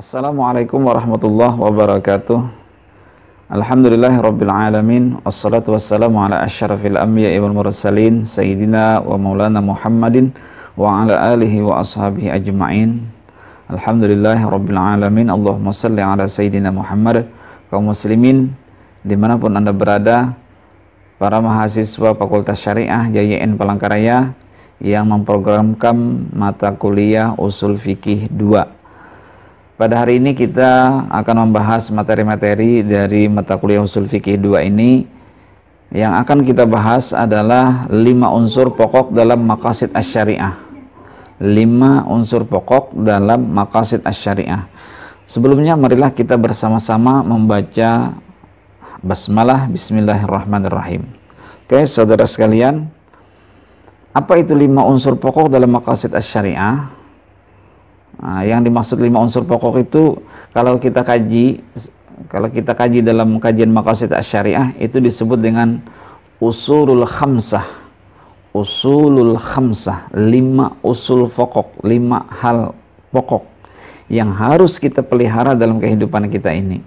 Assalamualaikum warahmatullahi wabarakatuh. Alhamdulillahirabbil alamin, wassalatu wassalamu ala asyrafil anbiya'i wal mursalin sayyidina wa maulana Muhammadin wa ala alihi wa ashabihi ajma'in. Alhamdulillahirabbil alamin. Allahumma salli ala sayyidina Muhammad. Kaum muslimin dimanapun Anda berada, para mahasiswa Fakultas Syariah JYN Palangkaraya yang memprogramkan mata kuliah Usul Fikih 2. Pada hari ini kita akan membahas materi-materi dari mata kuliah Usul Fikih 2 ini. Yang akan kita bahas adalah 5 unsur pokok dalam maqasid asy-syariah. 5 unsur pokok dalam maqasid asy-syariah. Sebelumnya marilah kita bersama-sama membaca basmalah bismillahirrahmanirrahim. Oke, saudara sekalian, apa itu 5 unsur pokok dalam maqasid asy-syariah? Nah, yang dimaksud 5 unsur pokok itu kalau kita kaji dalam kajian maqasid asy-syariah itu disebut dengan usulul khamsah. Usulul khamsah, 5 usul pokok, 5 hal pokok yang harus kita pelihara dalam kehidupan kita ini.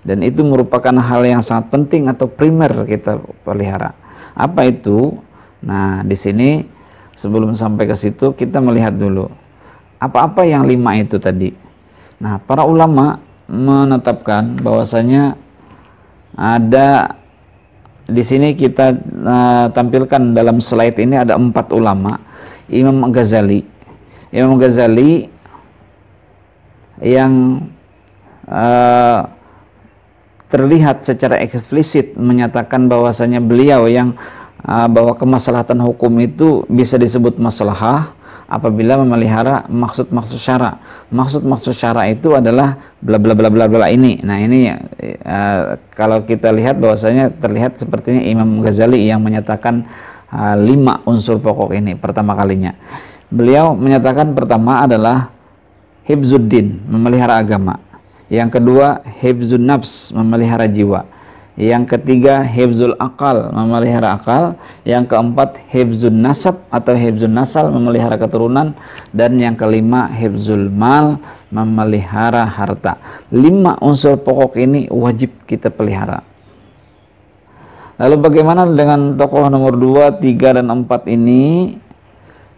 Dan itu merupakan hal yang sangat penting atau primer kita pelihara. Apa itu? Nah, di sini sebelum sampai ke situ kita melihat dulu apa-apa yang 5 itu tadi. Nah, para ulama menetapkan bahwasanya ada di sini kita tampilkan dalam slide ini ada 4 ulama. Imam Ghazali yang terlihat secara eksplisit menyatakan bahwasanya beliau yang bahwa kemaslahatan hukum itu bisa disebut maslahah apabila memelihara maksud-maksud syara. Maksud-maksud syara itu adalah bla bla bla bla bla ini. Nah, ini kalau kita lihat bahwasanya terlihat sepertinya Imam Ghazali yang menyatakan 5 unsur pokok ini pertama kalinya. Beliau menyatakan pertama adalah hifzuddin, memelihara agama. Yang kedua, hifzun nafs, memelihara jiwa. Yang ketiga, hifzul akal, memelihara akal. Yang keempat, hifzun nasab atau hifzun nasal, memelihara keturunan. Dan yang kelima, hifzul mal, memelihara harta. 5 unsur pokok ini wajib kita pelihara. Lalu bagaimana dengan tokoh nomor 2, 3, dan 4 ini?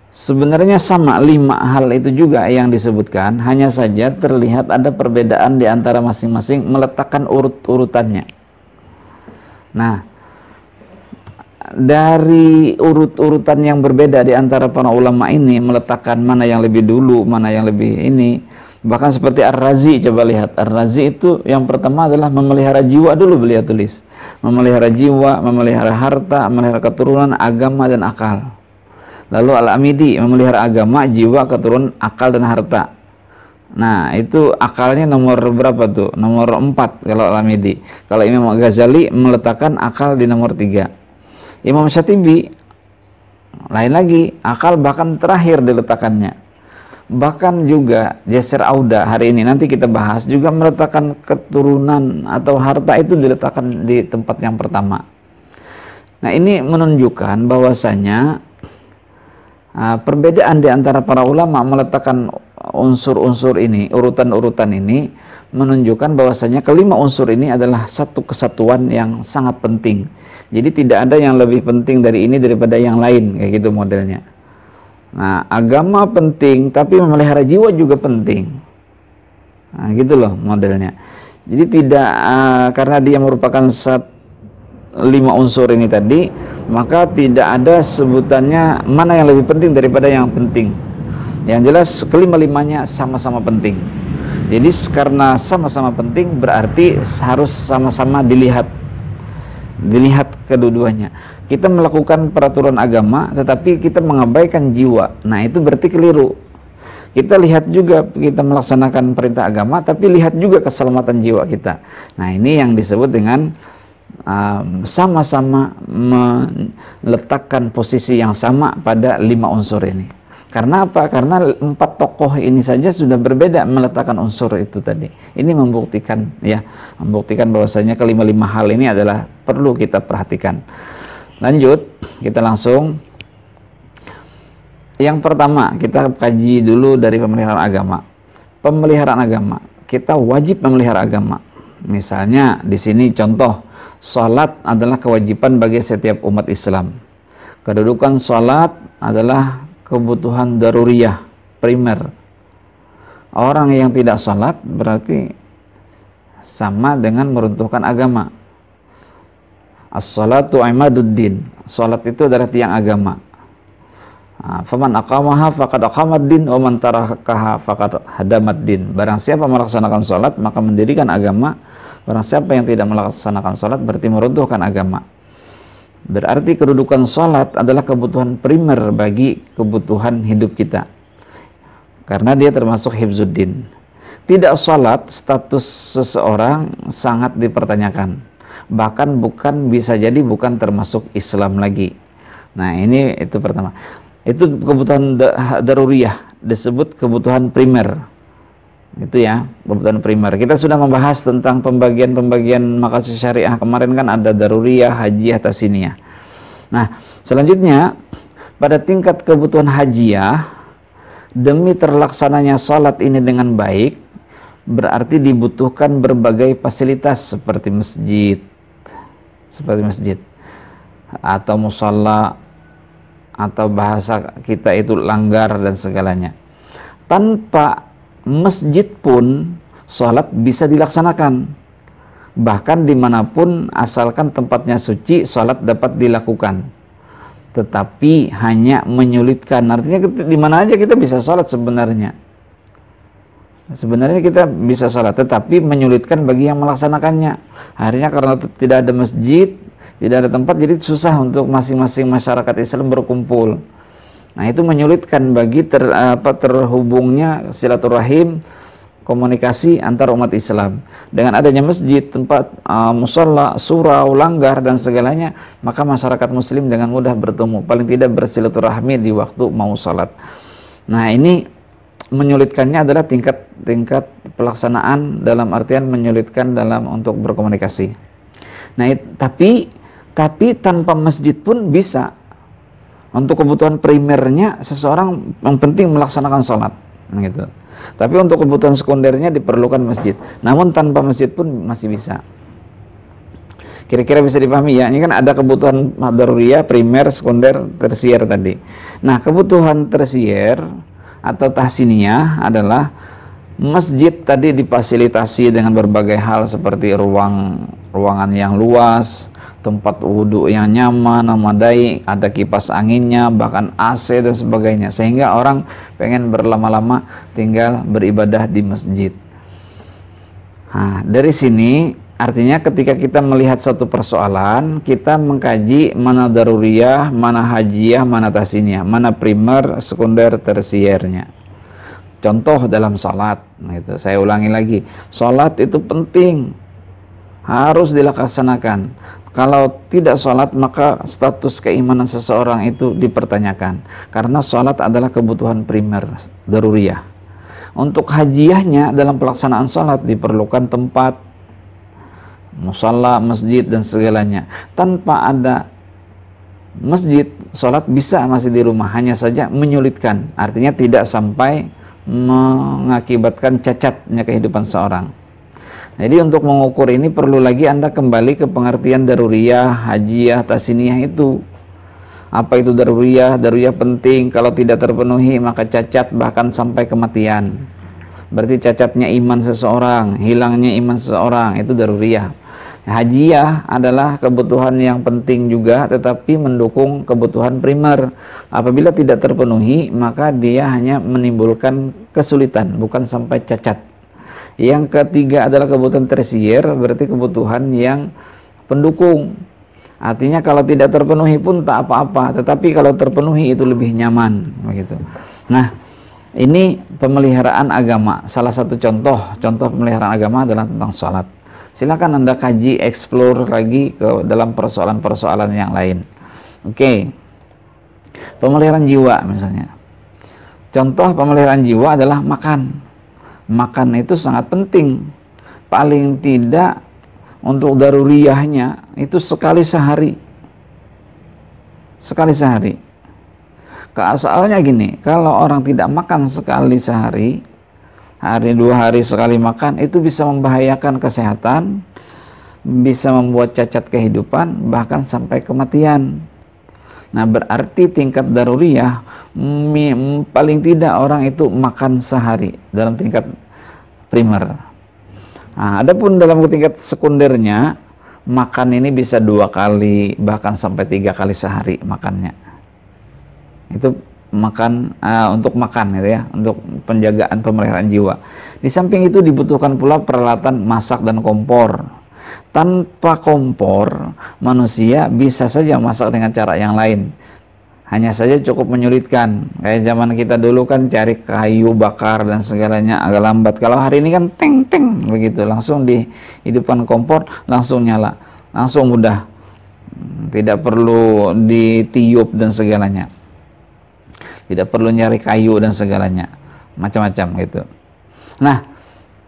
Sebenarnya sama 5 hal itu juga yang disebutkan, hanya saja terlihat ada perbedaan di antara masing-masing meletakkan urut-urutannya. Nah, dari urut-urutan yang berbeda di antara para ulama ini meletakkan mana yang lebih dulu, mana yang lebih ini. Bahkan seperti Ar-Razi, coba lihat. Ar-Razi itu yang pertama adalah memelihara jiwa dulu beliau tulis. Memelihara jiwa, memelihara harta, memelihara keturunan, agama, dan akal. Lalu Al-Amidi memelihara agama, jiwa, keturunan, akal, dan harta. Nah, itu akalnya nomor berapa tuh? Nomor 4 kalau Al-Amidi. Kalau Imam Ghazali meletakkan akal di nomor 3. Imam Syatibi lain lagi, akal bahkan terakhir diletakkannya. Bahkan juga Yasir Auda hari ini nanti kita bahas juga meletakkan keturunan atau harta itu diletakkan di tempat yang pertama. Nah, ini menunjukkan bahwasanya perbedaan di antara para ulama meletakkan unsur-unsur ini, urutan-urutan ini menunjukkan bahwasanya kelima unsur ini adalah satu kesatuan yang sangat penting. Jadi tidak ada yang lebih penting dari ini daripada yang lain, kayak gitu modelnya. Nah, agama penting tapi memelihara jiwa juga penting. Nah, gitu loh modelnya. Jadi tidak karena dia merupakan 5 unsur ini tadi, maka tidak ada sebutannya mana yang lebih penting daripada yang penting. Yang jelas kelima-limanya sama-sama penting. Jadi karena sama-sama penting berarti harus sama-sama dilihat kedua-duanya. Kita melakukan peraturan agama tetapi kita mengabaikan jiwa. Nah, itu berarti keliru. Kita lihat juga kita melaksanakan perintah agama tapi lihat juga keselamatan jiwa kita. Nah, ini yang disebut dengan sama-sama meletakkan posisi yang sama pada 5 unsur ini. Karena apa? Karena 4 tokoh ini saja sudah berbeda meletakkan unsur itu tadi. Ini membuktikan bahwasanya kelima-lima hal ini adalah perlu kita perhatikan. Lanjut, kita langsung. Yang pertama, kita kaji dulu dari pemeliharaan agama. pemeliharaan agama. Kita wajib memelihara agama. Misalnya di sini contoh, sholat adalah kewajiban bagi setiap umat Islam. Kedudukan sholat adalah kebutuhan daruriyah, primer. Orang yang tidak sholat berarti sama dengan meruntuhkan agama. As-salatu imaduddin. Sholat itu adalah tiang agama. Faman aqamaha faqad aqamad-din wa man tarakaha faqad hadamad-din. Barang siapa melaksanakan salat maka mendirikan agama. Barang siapa yang tidak melaksanakan salat berarti meruntuhkan agama. Berarti kedudukan salat adalah kebutuhan primer bagi kebutuhan hidup kita. Karena dia termasuk hifzuddin. Tidak salat, status seseorang sangat dipertanyakan. Bahkan bisa jadi bukan termasuk Islam lagi. Nah, itu pertama. Itu kebutuhan daruriyah, disebut kebutuhan primer. Itu ya, kebutuhan primer. Kita sudah membahas tentang pembagian-pembagian maqasid syariah. Kemarin kan ada daruriyah, hajiyah, tasiniyah. Nah, selanjutnya pada tingkat kebutuhan hajiyah, demi terlaksananya sholat ini dengan baik, berarti dibutuhkan berbagai fasilitas seperti masjid atau musalla, atau bahasa kita itu langgar dan segalanya. Tanpa masjid pun sholat bisa dilaksanakan. Bahkan dimanapun asalkan tempatnya suci, sholat dapat dilakukan. Tetapi hanya menyulitkan. Artinya di mana aja kita bisa sholat sebenarnya. Sebenarnya kita bisa sholat, tetapi menyulitkan bagi yang melaksanakannya. Akhirnya karena tidak ada masjid, tidak ada tempat, jadi susah untuk masing-masing masyarakat Islam berkumpul. Nah, itu menyulitkan bagi terhubungnya silaturahim, komunikasi antar umat Islam. Dengan adanya masjid, tempat musalla, surau, langgar dan segalanya, maka masyarakat muslim dengan mudah bertemu, paling tidak bersilaturahmi di waktu mau salat. Nah, ini menyulitkannya adalah tingkat pelaksanaan, dalam artian menyulitkan dalam untuk berkomunikasi. Nah, tapi tanpa masjid pun bisa. Untuk kebutuhan primernya seseorang yang penting melaksanakan sholat, gitu. Tapi untuk kebutuhan sekundernya diperlukan masjid. Namun tanpa masjid pun masih bisa. Kira-kira bisa dipahami ya. Ini kan ada kebutuhan daruriyah, primer, sekunder, tersier tadi. Nah, kebutuhan tersier atau tahsiniyah adalah masjid tadi difasilitasi dengan berbagai hal seperti ruangan yang luas, tempat wudhu yang nyaman, memadai, ada kipas anginnya, bahkan AC dan sebagainya, sehingga orang pengen berlama-lama tinggal beribadah di masjid. Nah, dari sini artinya ketika kita melihat satu persoalan, kita mengkaji mana daruriyah, mana hajiyah, mana tasiniyah, mana primer, sekunder, tersiernya. Contoh dalam sholat, gitu. Saya ulangi lagi, sholat itu penting, harus dilaksanakan. Kalau tidak sholat, maka status keimanan seseorang itu dipertanyakan. Karena sholat adalah kebutuhan primer, daruriyah. Untuk hajiyahnya dalam pelaksanaan sholat diperlukan tempat, musalla, masjid dan segalanya. Tanpa ada masjid, sholat bisa masih di rumah, hanya saja menyulitkan. Artinya tidak sampai mengakibatkan cacatnya kehidupan seorang. Jadi untuk mengukur ini perlu lagi Anda kembali ke pengertian daruriyah, hajiyah, tasiniyah itu. Apa itu daruriyah? Daruriyah penting, kalau tidak terpenuhi maka cacat bahkan sampai kematian. Berarti cacatnya iman seseorang, hilangnya iman seseorang, itu daruriyah. Hajiyah adalah kebutuhan yang penting juga, tetapi mendukung kebutuhan primer. Apabila tidak terpenuhi, maka dia hanya menimbulkan kesulitan, bukan sampai cacat. Yang ketiga adalah kebutuhan tersier, berarti kebutuhan yang pendukung. Artinya kalau tidak terpenuhi pun tak apa-apa, tetapi kalau terpenuhi itu lebih nyaman, begitu. Nah, ini pemeliharaan agama. Salah satu contoh pemeliharaan agama adalah tentang sholat. Silakan Anda kaji, explore lagi ke dalam persoalan-persoalan yang lain. Oke. Pemeliharaan jiwa misalnya. Contoh pemeliharaan jiwa adalah makan. Makan itu sangat penting. Paling tidak untuk daruriyahnya itu sekali sehari. Sekali sehari. Soalnya gini, kalau orang tidak makan sekali sehari, hari 2 hari sekali makan, itu bisa membahayakan kesehatan, bisa membuat cacat kehidupan, bahkan sampai kematian. Nah, berarti tingkat daruriyah paling tidak orang itu makan sehari dalam tingkat primer. Nah, adapun dalam tingkat sekundernya, makan ini bisa 2 kali bahkan sampai 3 kali sehari makannya. Itu makan untuk makan gitu ya, untuk penjagaan pemeliharaan jiwa. Di samping itu dibutuhkan pula peralatan masak dan kompor. Tanpa kompor, manusia bisa saja masak dengan cara yang lain. Hanya saja cukup menyulitkan. Kayak zaman kita dulu kan cari kayu bakar dan segalanya agak lambat. Kalau hari ini kan teng-teng begitu, langsung dihidupkan kompor, langsung nyala, langsung mudah. Tidak perlu ditiup dan segalanya. Tidak perlu nyari kayu dan segalanya. Macam-macam gitu. Nah,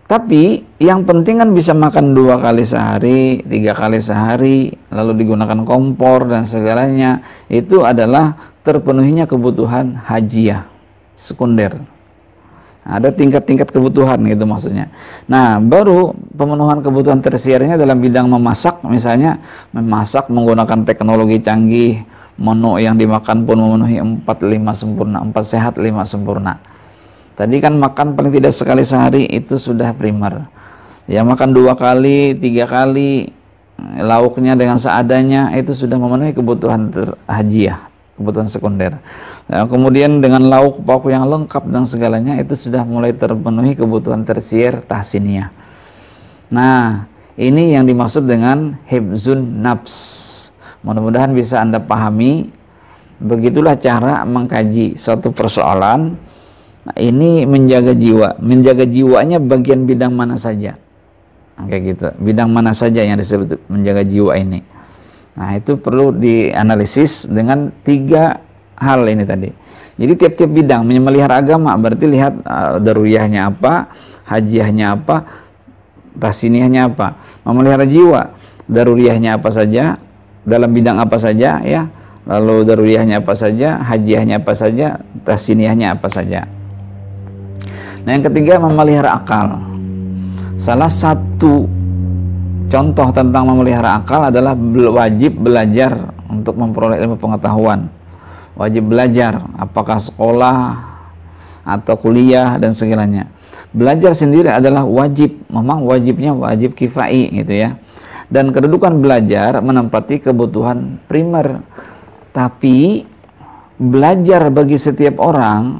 tapi yang penting kan bisa makan 2 kali sehari, 3 kali sehari, lalu digunakan kompor dan segalanya. Itu adalah terpenuhinya kebutuhan hajiyah sekunder. Ada tingkat-tingkat kebutuhan gitu maksudnya. Nah, baru pemenuhan kebutuhan tersiernya dalam bidang memasak, misalnya memasak menggunakan teknologi canggih, menu yang dimakan pun memenuhi 4-5 sempurna, 4 sehat 5 sempurna. Tadi kan makan paling tidak sekali sehari, itu sudah primer. Ya makan 2 kali, 3 kali, lauknya dengan seadanya, itu sudah memenuhi kebutuhan hajiyah, kebutuhan sekunder. Nah, kemudian dengan lauk pauk yang lengkap dan segalanya, itu sudah mulai terpenuhi kebutuhan tersier tahsiniyah. Nah, ini yang dimaksud dengan hibzun nafs. Mudah-mudahan bisa Anda pahami. Begitulah cara mengkaji suatu persoalan. Nah, ini menjaga jiwa. Menjaga jiwanya bagian bidang mana saja. Kayak gitu. Bidang mana saja yang disebut menjaga jiwa ini. Nah, itu perlu dianalisis dengan 3 hal ini tadi. Jadi tiap-tiap bidang memelihara agama berarti lihat daruriyahnya apa, hajiyahnya apa, tahsiniyahnya apa. Memelihara jiwa, daruriyahnya apa saja, dalam bidang apa saja ya. Lalu daruriyahnya apa saja, hajiyahnya apa saja, tahsiniyahnya apa saja. Nah, yang ketiga memelihara akal. Salah satu contoh tentang memelihara akal adalah wajib belajar untuk memperoleh ilmu pengetahuan. Wajib belajar, apakah sekolah atau kuliah dan segalanya. Belajar sendiri adalah wajib, memang wajibnya wajib kifai gitu ya. Dan kedudukan belajar menempati kebutuhan primer. Tapi belajar bagi setiap orang,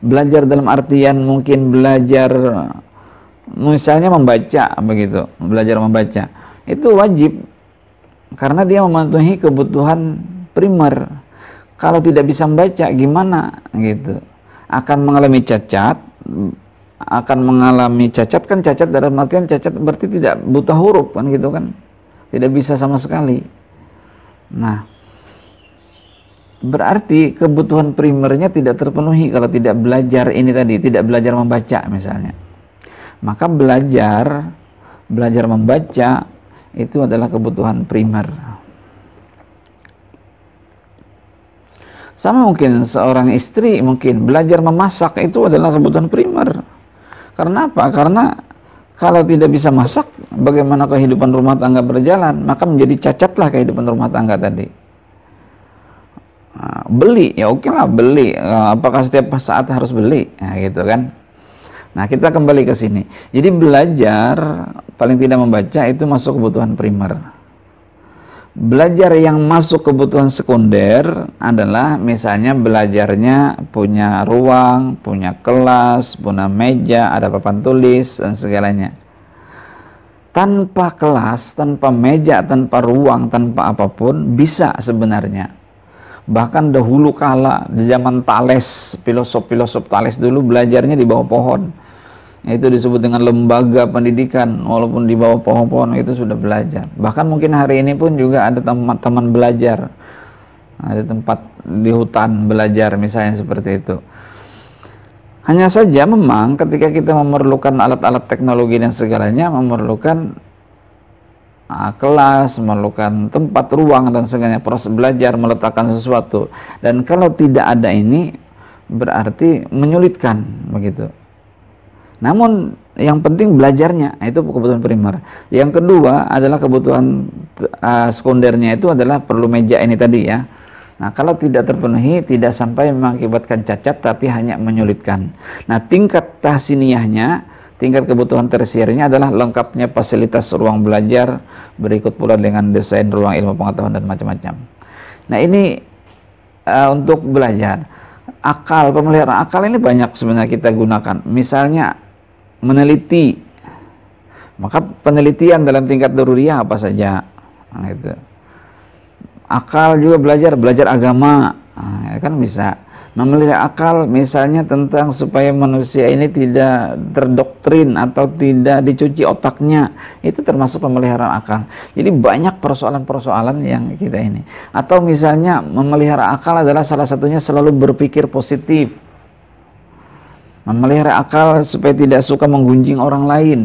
belajar dalam artian mungkin belajar misalnya membaca begitu, belajar membaca itu wajib karena dia memenuhi kebutuhan primer. Kalau tidak bisa membaca gimana gitu, akan mengalami cacat, kan cacat dalam artian cacat berarti tidak buta huruf kan gitu kan, tidak bisa sama sekali. Nah, berarti kebutuhan primernya tidak terpenuhi kalau tidak belajar ini tadi, tidak belajar membaca misalnya. Maka belajar membaca itu adalah kebutuhan primer. Sama mungkin seorang istri mungkin belajar memasak itu adalah kebutuhan primer. Karena apa? Karena kalau tidak bisa masak, bagaimana kehidupan rumah tangga berjalan? Maka menjadi cacatlah kehidupan rumah tangga tadi. Nah, beli, ya oke lah beli. Apakah setiap saat harus beli? Nah, gitu kan. Nah, kita kembali ke sini. Jadi belajar, paling tidak membaca itu masuk kebutuhan primer. Belajar yang masuk kebutuhan sekunder adalah misalnya belajarnya punya ruang, punya kelas, punya meja, ada papan tulis dan segalanya. Tanpa kelas, tanpa meja, tanpa ruang, tanpa apapun bisa sebenarnya. Bahkan dahulu kala di zaman Thales, filosof Thales dulu belajarnya di bawah pohon. Itu disebut dengan lembaga pendidikan, walaupun di bawah pohon-pohon itu sudah belajar. Bahkan mungkin hari ini pun juga ada teman-teman belajar, ada tempat di hutan belajar misalnya seperti itu. Hanya saja memang ketika kita memerlukan alat-alat teknologi dan segalanya, memerlukan kelas, memerlukan tempat, ruang dan segalanya, proses belajar, meletakkan sesuatu. Dan kalau tidak ada ini berarti menyulitkan begitu. Namun yang penting belajarnya, itu kebutuhan primer. Yang kedua adalah kebutuhan sekundernya, itu adalah perlu meja ini tadi ya. Nah, kalau tidak terpenuhi, tidak sampai mengakibatkan cacat, tapi hanya menyulitkan. Nah, tingkat tahsiniyahnya, tingkat kebutuhan tersiernya adalah lengkapnya fasilitas ruang belajar, berikut pula dengan desain ruang ilmu pengetahuan dan macam-macam. Nah, ini untuk belajar. Akal, pemeliharaan akal ini banyak sebenarnya kita gunakan. Misalnya meneliti, maka penelitian dalam tingkat daruriyah apa saja, nah, gitu. Akal juga belajar agama, nah, kan bisa memelihara akal misalnya tentang supaya manusia ini tidak terdoktrin atau tidak dicuci otaknya, itu termasuk pemeliharaan akal. Jadi banyak persoalan-persoalan yang kita ini. Atau misalnya memelihara akal adalah salah satunya selalu berpikir positif, memelihara akal supaya tidak suka menggunjing orang lain,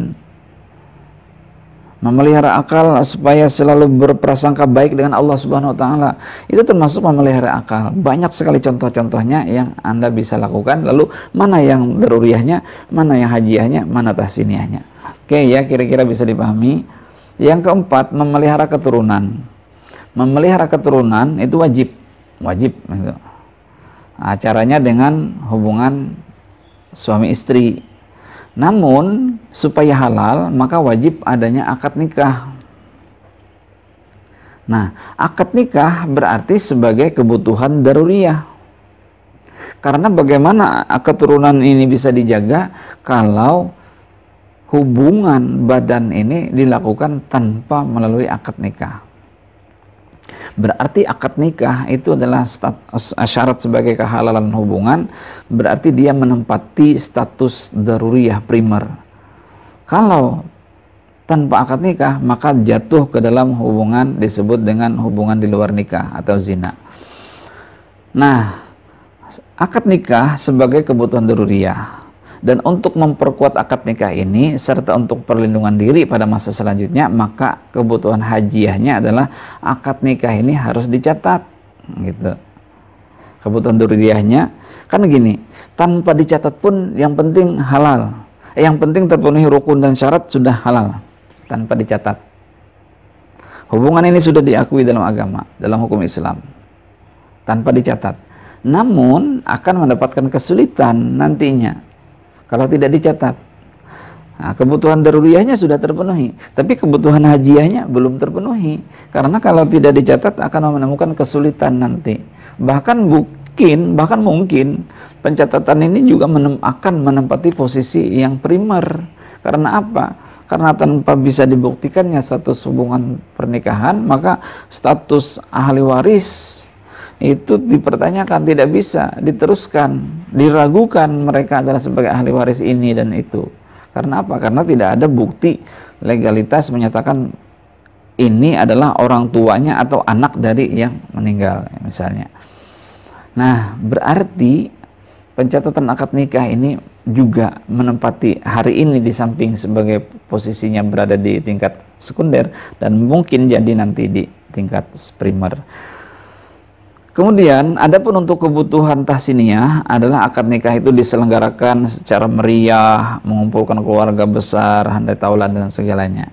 memelihara akal supaya selalu berprasangka baik dengan Allah Subhanahu wa taala. Itu termasuk memelihara akal. Banyak sekali contoh-contohnya yang Anda bisa lakukan. Lalu mana yang daruriyahnya, mana yang hajiahnya, mana tahsiniyahnya. Oke ya, kira-kira bisa dipahami. Yang keempat, memelihara keturunan. Memelihara keturunan itu wajib gitu. Nah, caranya dengan hubungan suami istri. Namun supaya halal maka wajib adanya akad nikah. Nah, akad nikah berarti sebagai kebutuhan daruriyah. Karena bagaimana keturunan ini bisa dijaga kalau hubungan badan ini dilakukan tanpa melalui akad nikah. Berarti akad nikah itu adalah syarat sebagai kehalalan hubungan, berarti dia menempati status daruriyah primer. Kalau tanpa akad nikah maka jatuh ke dalam hubungan disebut dengan hubungan di luar nikah atau zina. Nah, akad nikah sebagai kebutuhan daruriyah. Dan untuk memperkuat akad nikah ini serta untuk perlindungan diri pada masa selanjutnya, maka kebutuhan hajiahnya adalah akad nikah ini harus dicatat gitu. Kebutuhan daruriyahnya kan gini, tanpa dicatat pun yang penting halal. Yang penting terpenuhi rukun dan syarat sudah halal tanpa dicatat. Hubungan ini sudah diakui dalam agama, dalam hukum Islam tanpa dicatat. Namun akan mendapatkan kesulitan nantinya kalau tidak dicatat. Nah, kebutuhan daruriyahnya sudah terpenuhi, tapi kebutuhan hajiahnya belum terpenuhi. Karena kalau tidak dicatat akan menemukan kesulitan nanti. Bahkan mungkin pencatatan ini juga akan menempati posisi yang primer. Karena apa? Karena tanpa bisa dibuktikannya status hubungan pernikahan, maka status ahli waris itu dipertanyakan, tidak bisa diteruskan, diragukan mereka adalah sebagai ahli waris ini dan itu. Karena apa? Karena tidak ada bukti legalitas menyatakan ini adalah orang tuanya atau anak dari yang meninggal misalnya. Nah, berarti pencatatan akad nikah ini juga menempati hari ini di samping sebagai posisinya berada di tingkat sekunder dan mungkin jadi nanti di tingkat primer. Kemudian, adapun untuk kebutuhan tahsiniyah adalah akad nikah itu diselenggarakan secara meriah, mengumpulkan keluarga besar, handai taulan dan segalanya.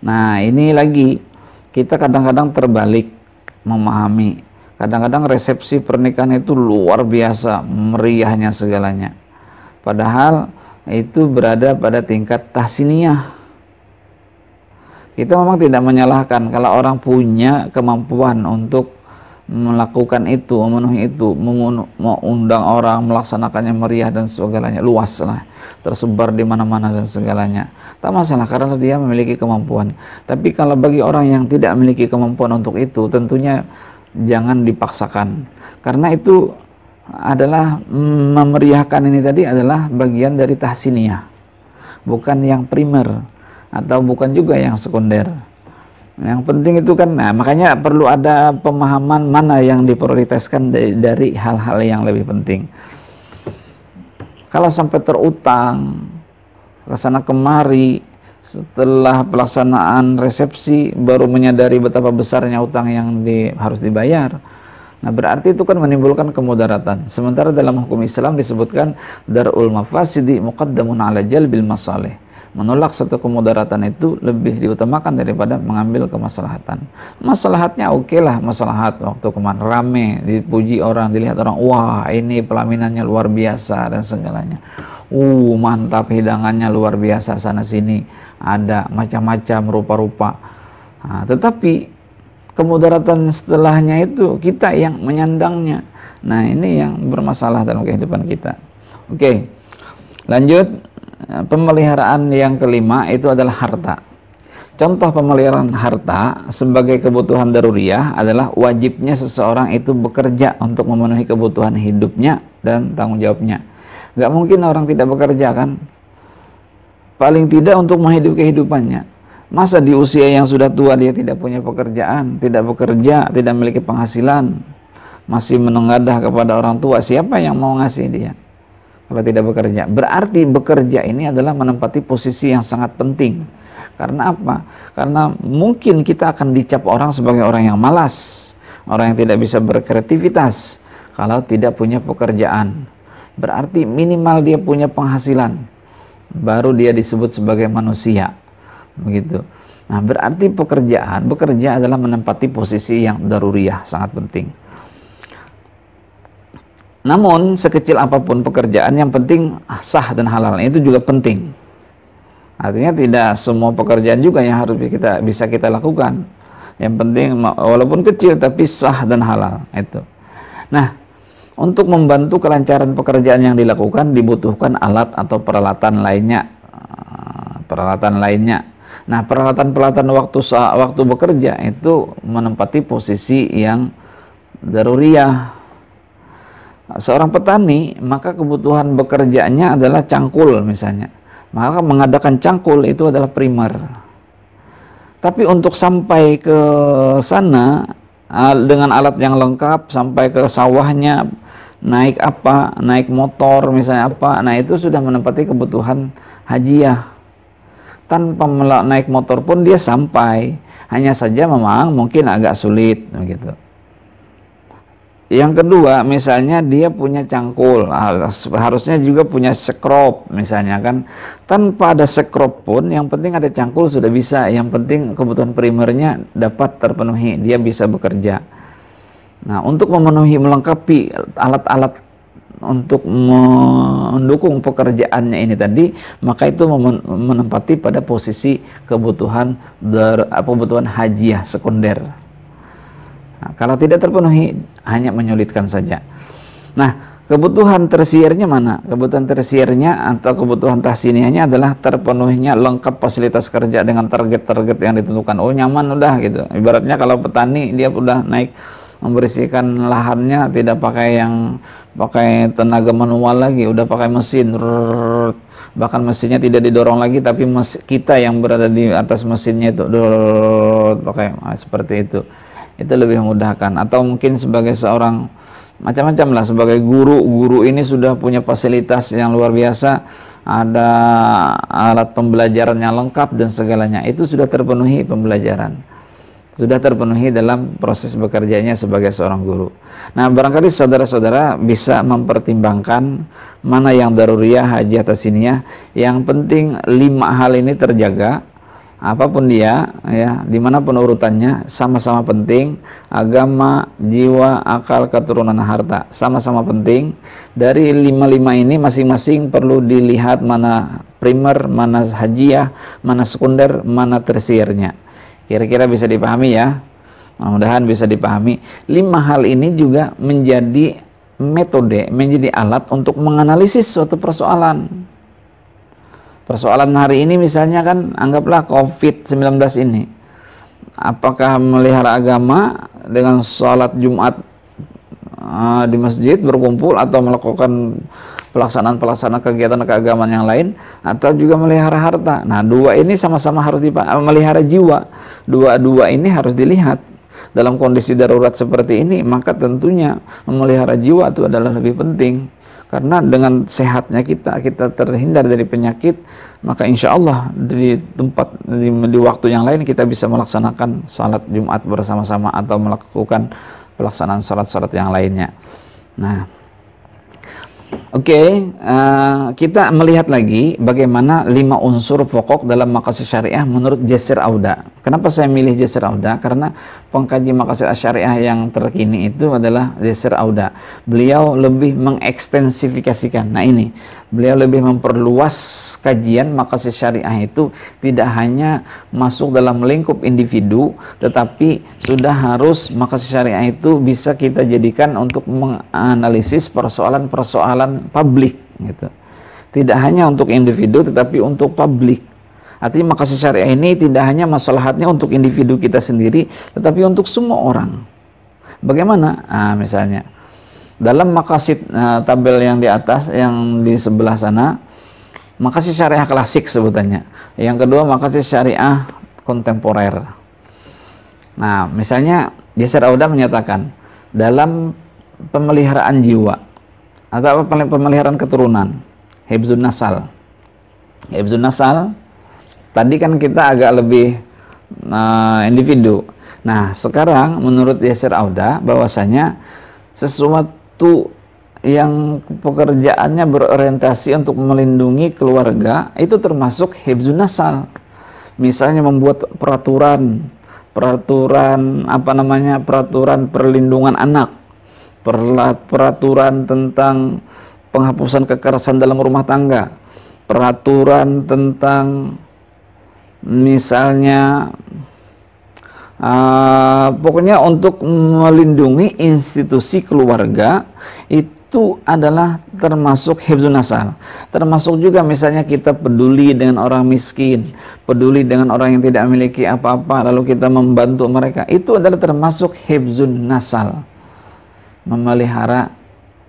Nah, ini lagi kita kadang-kadang terbalik memahami. Kadang-kadang resepsi pernikahan itu luar biasa, meriahnya segalanya. Padahal itu berada pada tingkat tahsiniyah. Kita memang tidak menyalahkan kalau orang punya kemampuan untuk melakukan itu, memenuhi itu, mengundang orang, melaksanakannya meriah dan segalanya, luas lah, tersebar di mana-mana dan segalanya. Tak masalah karena dia memiliki kemampuan. Tapi kalau bagi orang yang tidak memiliki kemampuan untuk itu, tentunya jangan dipaksakan. Karena itu adalah memeriahkan ini tadi adalah bagian dari tahsiniyah, bukan yang primer atau bukan juga yang sekunder. Yang penting itu kan, nah makanya perlu ada pemahaman mana yang diprioritaskan dari hal-hal yang lebih penting. Kalau sampai terutang ke sana kemari setelah pelaksanaan resepsi baru menyadari betapa besarnya utang yang harus dibayar, Nah, berarti itu kan menimbulkan kemudaratan. Sementara dalam hukum Islam disebutkan darul mafasidi muqaddamun ala jalbil masalih. Menolak satu kemudaratan itu lebih diutamakan daripada mengambil kemaslahatan. Maslahatnya oke lah, maslahat waktu kemarin rame, dipuji orang, dilihat orang, wah ini pelaminannya luar biasa dan segalanya. Mantap, hidangannya luar biasa, sana sini ada macam-macam rupa-rupa. Nah, tetapi kemudaratan setelahnya itu kita yang menyandangnya. Nah, ini yang bermasalah dalam kehidupan kita. Oke, lanjut. Pemeliharaan yang kelima itu adalah harta. Contoh pemeliharaan harta sebagai kebutuhan daruriyah adalah wajibnya seseorang itu bekerja untuk memenuhi kebutuhan hidupnya dan tanggung jawabnya. Gak mungkin orang tidak bekerja kan? Paling tidak untuk menghidupi kehidupannya. Masa di usia yang sudah tua dia tidak punya pekerjaan, tidak bekerja, tidak memiliki penghasilan, masih menengadah kepada orang tua, siapa yang mau ngasih dia kalau tidak bekerja? Berarti bekerja ini adalah menempati posisi yang sangat penting. Karena apa? Karena mungkin kita akan dicap orang sebagai orang yang malas, orang yang tidak bisa berkreativitas kalau tidak punya pekerjaan. Berarti minimal dia punya penghasilan, baru dia disebut sebagai manusia. Begitu. Nah, berarti bekerja adalah menempati posisi yang daruriyah, sangat penting. Namun sekecil apapun pekerjaan, yang penting sah dan halal, itu juga penting. Artinya tidak semua pekerjaan juga yang harus bisa kita lakukan. Yang penting walaupun kecil tapi sah dan halal itu. Nah, untuk membantu kelancaran pekerjaan yang dilakukan dibutuhkan alat atau peralatan lainnya. Nah, peralatan-peralatan waktu bekerja itu menempati posisi yang daruriyah. Seorang petani, maka kebutuhan bekerjanya adalah cangkul misalnya. Maka mengadakan cangkul itu adalah primer. Tapi untuk sampai ke sana dengan alat yang lengkap, sampai ke sawahnya, naik motor misalnya apa, nah itu sudah menempati kebutuhan hajiyah. Tanpa naik motor pun dia sampai, hanya saja memang mungkin agak sulit begitu. Yang kedua, misalnya dia punya cangkul, harusnya juga punya sekrop misalnya kan. Tanpa ada sekrop pun, yang penting ada cangkul sudah bisa. Yang penting kebutuhan primernya dapat terpenuhi, dia bisa bekerja. Nah, untuk melengkapi alat-alat untuk mendukung pekerjaannya ini tadi, maka itu menempati pada posisi kebutuhan hajiyah sekunder. Nah, kalau tidak terpenuhi hanya menyulitkan saja. Nah, kebutuhan tersiernya mana? Kebutuhan tersiernya atau kebutuhan tahsiniyahnya adalah terpenuhinya lengkap fasilitas kerja dengan target-target yang ditentukan. Oh, nyaman udah gitu. Ibaratnya kalau petani dia udah naik membersihkan lahannya tidak pakai tenaga manual lagi, udah pakai mesin. Bahkan mesinnya tidak didorong lagi, tapi kita yang berada di atas mesinnya itu pakai seperti itu. Itu lebih memudahkan. Atau mungkin sebagai seorang macam-macam lah, sebagai guru ini sudah punya fasilitas yang luar biasa, ada alat pembelajaran yang lengkap dan segalanya, itu sudah terpenuhi pembelajaran, sudah terpenuhi dalam proses bekerjanya sebagai seorang guru. Nah, barangkali saudara-saudara bisa mempertimbangkan mana yang daruriyah, hajiyah, tahsiniyah. Yang penting 5 hal ini terjaga. Apapun dia, ya, dimanapun urutannya, sama-sama penting. Agama, jiwa, akal, keturunan, harta, sama-sama penting. Dari 5 ini masing-masing perlu dilihat mana primer, mana hajiyah, mana sekunder, mana tersiernya. Kira-kira bisa dipahami ya? Mudah-mudahan bisa dipahami. 5 hal ini juga menjadi metode, menjadi alat untuk menganalisis suatu persoalan. Persoalan hari ini misalnya kan, anggaplah COVID-19 ini. Apakah melihara agama dengan sholat Jumat di masjid berkumpul, atau melakukan pelaksanaan kegiatan keagamaan yang lain, atau juga melihara harta? Nah, 2 ini sama-sama harus melihara jiwa. Dua ini harus dilihat. Dalam kondisi darurat seperti ini, maka tentunya memelihara jiwa itu adalah lebih penting. Karena dengan sehatnya kita terhindar dari penyakit, maka insya Allah di waktu yang lain kita bisa melaksanakan salat Jumat bersama-sama, atau melakukan pelaksanaan sholat-sholat yang lainnya. Nah, oke, kita melihat lagi bagaimana 5 unsur pokok dalam maqasid syariah menurut Jasir Auda. Kenapa saya milih Jasir Auda? Karena pengkaji maqasid syariah yang terkini itu adalah Jasir Auda. Beliau lebih mengekstensifikasikan. Nah ini, beliau lebih memperluas kajian maqasid syariah itu tidak hanya masuk dalam lingkup individu, tetapi sudah harus maqasid syariah itu bisa kita jadikan untuk menganalisis persoalan-persoalan publik gitu. Tidak hanya untuk individu tetapi untuk publik. Artinya maqasid syariah ini tidak hanya maslahatnya untuk individu kita sendiri tetapi untuk semua orang. Bagaimana? Misalnya dalam maqasid tabel yang di atas, yang di sebelah sana, maqasid syariah klasik sebutannya. Yang kedua maqasid syariah kontemporer. Nah, misalnya Jasir Auda menyatakan dalam pemeliharaan jiwa atau pemeliharaan keturunan, hifdzun nasal. Hifdzun nasal tadi kan kita agak lebih individu. Nah, sekarang menurut Jasir Auda bahwasanya sesuatu yang pekerjaannya berorientasi untuk melindungi keluarga itu termasuk hifdzun nasal. Misalnya membuat peraturan perlindungan anak, peraturan tentang penghapusan kekerasan dalam rumah tangga, peraturan tentang misalnya pokoknya untuk melindungi institusi keluarga, itu adalah termasuk hifdzun nasal. Termasuk juga misalnya kita peduli dengan orang miskin, peduli dengan orang yang tidak memiliki apa-apa, lalu kita membantu mereka, itu adalah termasuk hifdzun nasal, memelihara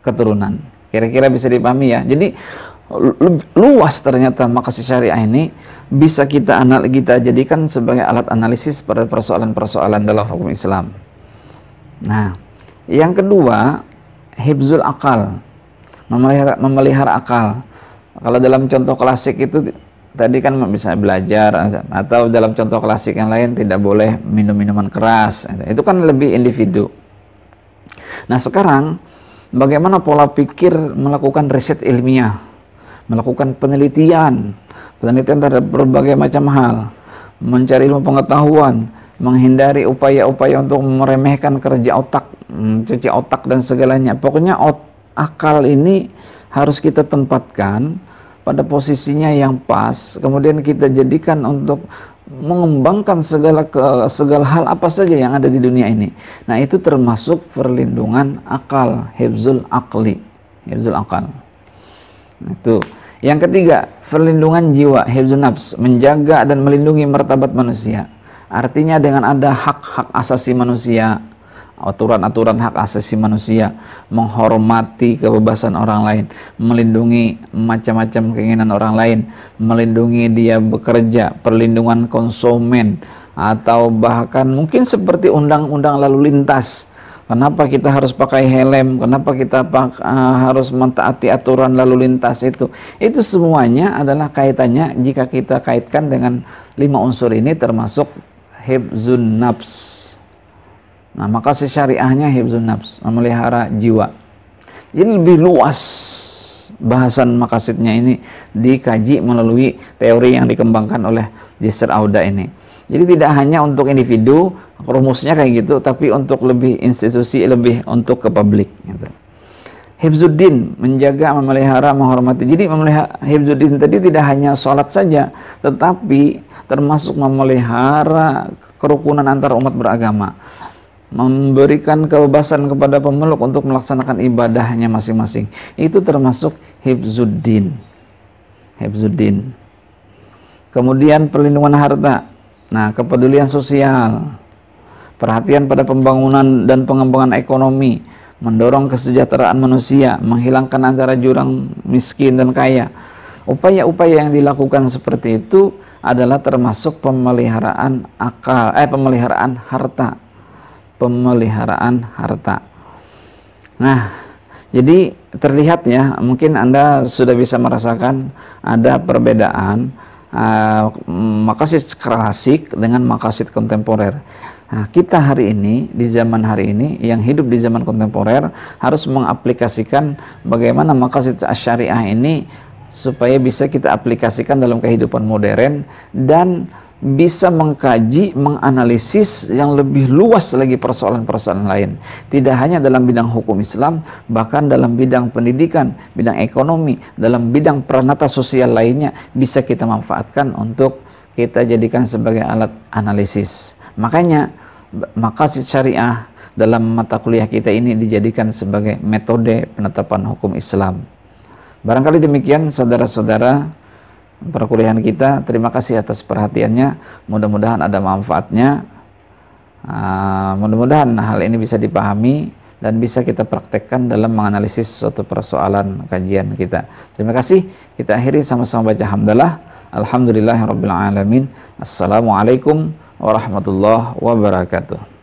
keturunan. Kira-kira bisa dipahami ya. Jadi luas ternyata maqasid syariah ini bisa kita jadikan sebagai alat analisis pada persoalan-persoalan dalam hukum Islam. Nah, yang kedua, hifzul akal, memelihara akal. Kalau dalam contoh klasik itu tadi kan bisa belajar, atau dalam contoh klasik yang lain tidak boleh minum minuman keras. Itu kan lebih individu. Nah, sekarang bagaimana pola pikir melakukan riset ilmiah, melakukan penelitian terhadap berbagai macam hal, mencari ilmu pengetahuan, menghindari upaya-upaya untuk meremehkan kerja otak, cuci otak dan segalanya. Pokoknya akal ini harus kita tempatkan pada posisinya yang pas, kemudian kita jadikan untuk mengembangkan segala hal apa saja yang ada di dunia ini. Nah, itu termasuk perlindungan akal, hifzul akli, hifzul akal. Itu. Yang ketiga, perlindungan jiwa, hifzun nafs, menjaga dan melindungi martabat manusia. Artinya dengan ada hak-hak asasi manusia, aturan-aturan hak asasi manusia, menghormati kebebasan orang lain, melindungi macam-macam keinginan orang lain, melindungi dia bekerja, perlindungan konsumen, atau bahkan mungkin seperti undang-undang lalu lintas. Kenapa kita harus pakai helm? Kenapa kita harus mentaati aturan lalu lintas itu? Itu semuanya adalah kaitannya jika kita kaitkan dengan 5 unsur ini termasuk hifzun nafs. Nah, maqasid syariahnya hifzun nafs, memelihara jiwa. Jadi lebih luas bahasan maqasidnya ini dikaji melalui teori yang dikembangkan oleh Jasir Auda ini. Jadi tidak hanya untuk individu, rumusnya kayak gitu, tapi untuk lebih institusi, lebih untuk ke publik gitu. Hifzuddin, menjaga, memelihara, menghormati. Jadi hifzuddin tadi tidak hanya sholat saja, tetapi termasuk memelihara kerukunan antar umat beragama, memberikan kebebasan kepada pemeluk untuk melaksanakan ibadahnya masing-masing. Itu termasuk hifzuddin. Hifzuddin. Kemudian perlindungan harta. Nah, kepedulian sosial, perhatian pada pembangunan dan pengembangan ekonomi, mendorong kesejahteraan manusia, menghilangkan antara jurang miskin dan kaya. Upaya-upaya yang dilakukan seperti itu adalah termasuk pemeliharaan akal, pemeliharaan harta. Pemeliharaan harta. Nah, jadi terlihat ya, mungkin Anda sudah bisa merasakan ada perbedaan maqasid klasik dengan maqasid kontemporer. Nah, kita hari ini, di zaman hari ini, yang hidup di zaman kontemporer, harus mengaplikasikan bagaimana maqasid syariah ini supaya bisa kita aplikasikan dalam kehidupan modern dan bisa mengkaji, menganalisis yang lebih luas lagi persoalan-persoalan lain. Tidak hanya dalam bidang hukum Islam, bahkan dalam bidang pendidikan, bidang ekonomi, dalam bidang peranata sosial lainnya bisa kita manfaatkan untuk kita jadikan sebagai alat analisis. Makanya maqasid syariah dalam mata kuliah kita ini dijadikan sebagai metode penetapan hukum Islam. Barangkali demikian saudara-saudara perkuliahan kita. Terima kasih atas perhatiannya. Mudah-mudahan ada manfaatnya. Mudah-mudahan hal ini bisa dipahami dan bisa kita praktekkan dalam menganalisis suatu persoalan kajian kita. Terima kasih. Kita akhiri sama-sama baca hamdalah. Alhamdulillahirabbil alamin. Assalamualaikum warahmatullahi wabarakatuh.